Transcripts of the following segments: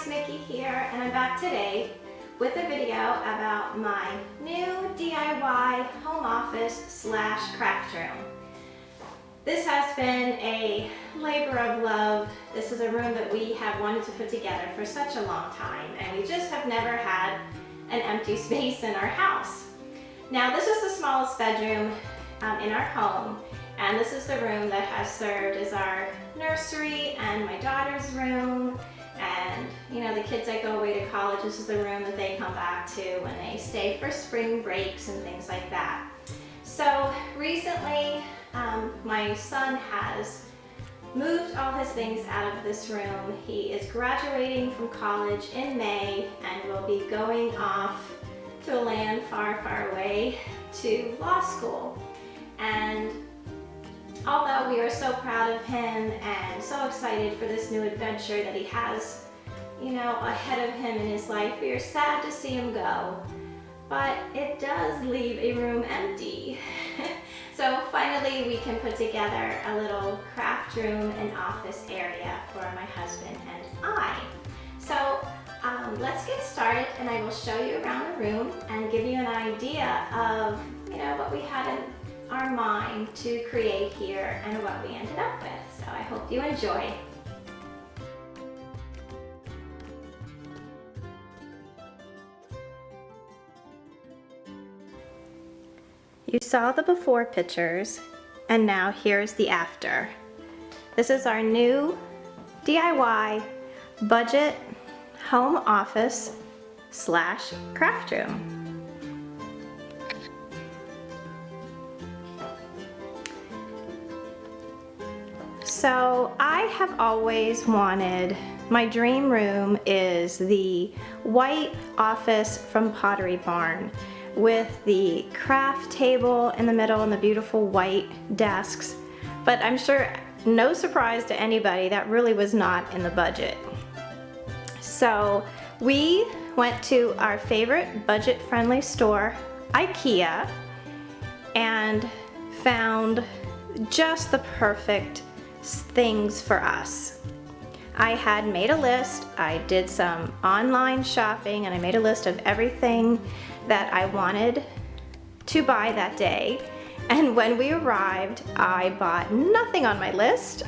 guys, Nikki here, and I'm back today with a video about my new DIY home office / craft room. This has been a labor of love. This is a room that we have wanted to put together for such a long time, and we just have never had an empty space in our house. Now, this is the smallest bedroom in our home, and this is the room that has served as our nursery and my daughter's room. And you know, the kids that go away to college, this is the room that they come back to when they stay for spring breaks and things like that. So recently, my son has moved all his things out of this room. He is graduating from college in May and will be going off to a land far, far away to law school. And although we are so proud of him and so excited for this new adventure that he has, you know, ahead of him in his life, we are sad to see him go. But it does leave a room empty. So finally we can put together a little craft room and office area for my husband and I. So let's get started, and I will show you around the room and give you an idea of, you know, what we had in our mind to create here and what we ended up with. So I hope you enjoy. You saw the before pictures, and now here's the after. This is our new DIY budget home office / craft room. So I have always wanted, my dream room is the white office from Pottery Barn with the craft table in the middle and the beautiful white desks. But I'm sure, no surprise to anybody, that really was not in the budget. So we went to our favorite budget-friendly store, IKEA, and found just the perfect things for us. I had made a list. I did some online shopping, and I made a list of everything that I wanted to buy that day. And when we arrived, I bought nothing on my list.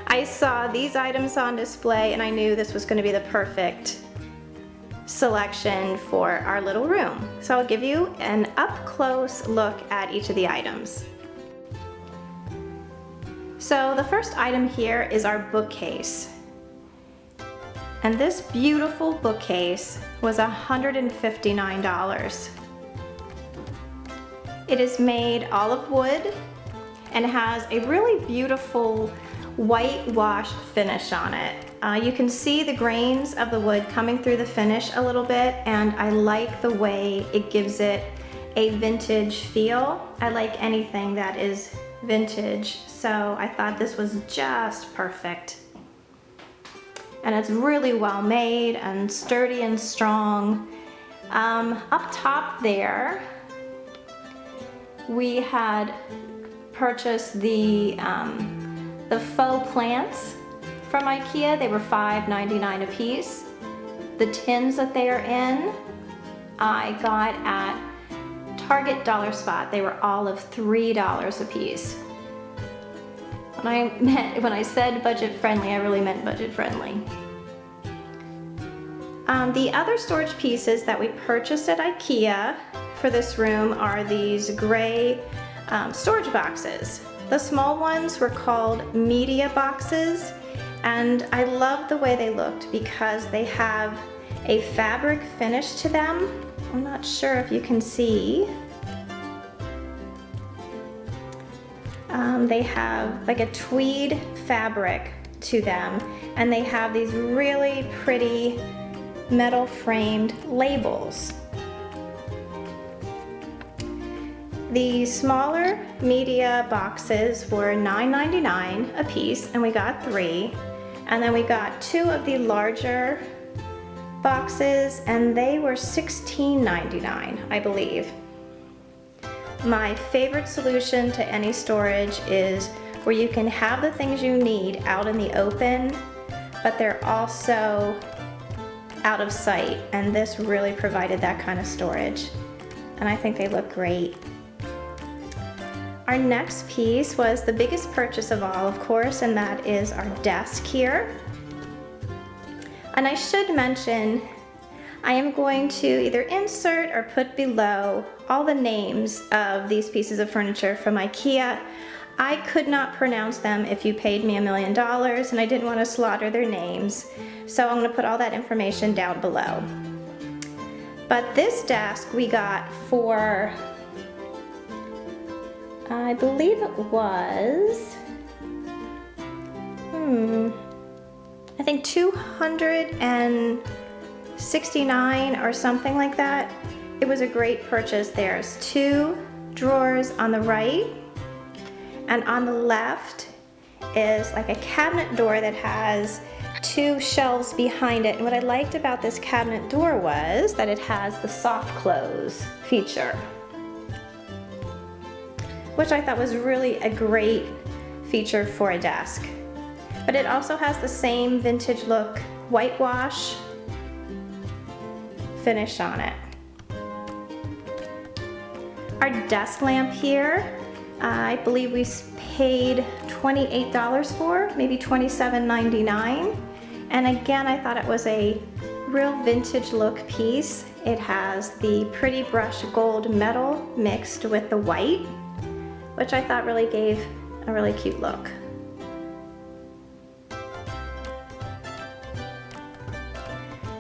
I saw these items on display, and I knew this was going to be the perfect selection for our little room. So I'll give you an up-close look at each of the items. So the first item here is our bookcase. And this beautiful bookcase was $159. It is made all of wood and has a really beautiful whitewash finish on it. You can see the grains of the wood coming through the finish a little bit, and I like the way it gives it a vintage feel. I like anything that is vintage, so I thought this was just perfect. And it's really well made and sturdy and strong. Up top there, we had purchased the Faux Plants from IKEA. They were $5.99 a piece. The tins that they are in, I got at Target Dollar Spot. They were all of $3 a piece. When I said budget friendly, I really meant budget friendly. The other storage pieces that we purchased at IKEA for this room are these gray storage boxes. The small ones were called media boxes, and I love the way they looked because they have a fabric finish to them. I'm not sure if you can see. They have like a tweed fabric to them, and they have these really pretty metal framed labels. The smaller media boxes were $9.99 a piece, and we got 3. And then we got 2 of the larger boxes, and they were $16.99, I believe. My favorite solution to any storage is where you can have the things you need out in the open, but they're also out of sight, and this really provided that kind of storage. And I think they look great. Our next piece was the biggest purchase of all, of course, and that is our desk here. And I should mention, I am going to either insert or put below all the names of these pieces of furniture from IKEA. I could not pronounce them if you paid me $1 million, and I didn't want to slaughter their names, so I'm going to put all that information down below. But this desk we got for, I believe it was, I think $269 or something like that. It was a great purchase. There's 2 drawers on the right, and on the left is like a cabinet door that has 2 shelves behind it. And what I liked about this cabinet door was that it has the soft close feature, which I thought was really a great feature for a desk. But it also has the same vintage look whitewash finish on it. Our desk lamp here, I believe we paid $28 for, maybe $27.99. And again, I thought it was a real vintage look piece. It has the pretty brushed gold metal mixed with the white, which I thought really gave a really cute look.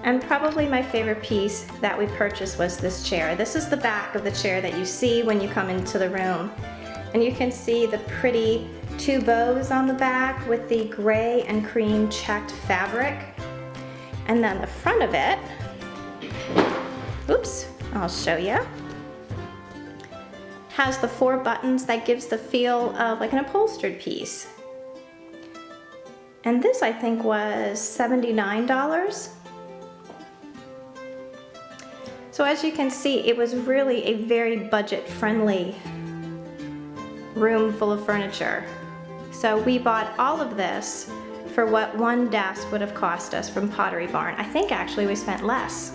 And probably my favorite piece that we purchased was this chair. This is the back of the chair that you see when you come into the room. And you can see the pretty 2 bows on the back with the gray and cream checked fabric. And then the front of it, oops, I'll show you, has the 4 buttons that gives the feel of like an upholstered piece. And this I think was $79. So as you can see, it was really a very budget-friendly room full of furniture. So we bought all of this for what one desk would have cost us from Pottery Barn. I think actually we spent less.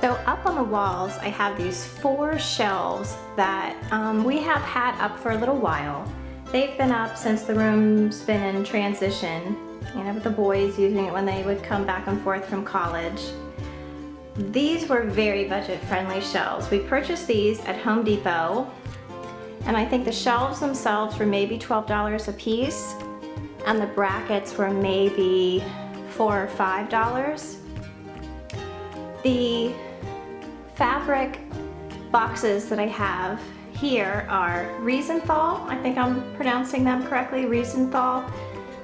So up on the walls, I have these 4 shelves that we have had up for a little while. They've been up since the room's been in transition, you know, with the boys using it when they would come back and forth from college. These were very budget-friendly shelves. We purchased these at Home Depot, and I think the shelves themselves were maybe $12 a piece, and the brackets were maybe $4 or $5. The fabric boxes that I have here are Riesenthal, I think I'm pronouncing them correctly, Riesenthal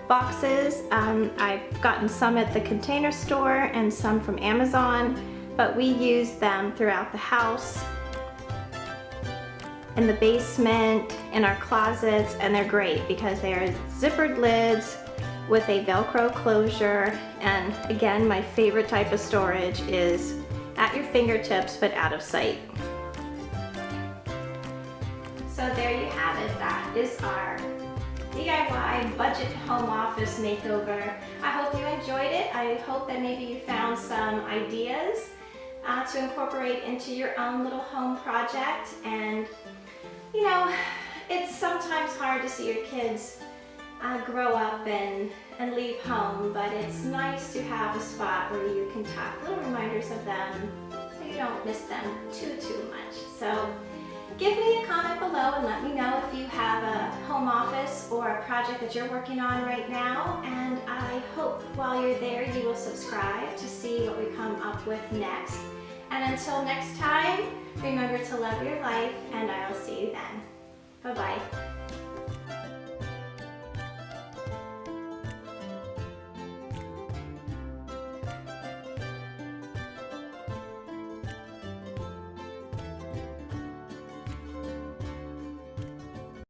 boxes. I've gotten some at the Container Store and some from Amazon, but we use them throughout the house, in the basement, in our closets, and they're great because they are zippered lids with a Velcro closure, and again, my favorite type of storage is at your fingertips but out of sight. So there you have it. That is our DIY budget home office makeover. I hope you enjoyed it. I hope that maybe you found some ideas to incorporate into your own little home project. And you know, it's sometimes hard to see your kids grow up and leave home, but it's nice to have a spot where you can tuck little reminders of them so you don't miss them too much. So give me a comment below and let me know if you have a home office or a project that you're working on right now, and I hope while you're there you will subscribe to see what we come up with next. And until next time, remember to love your life, and I'll see you then. Bye-bye.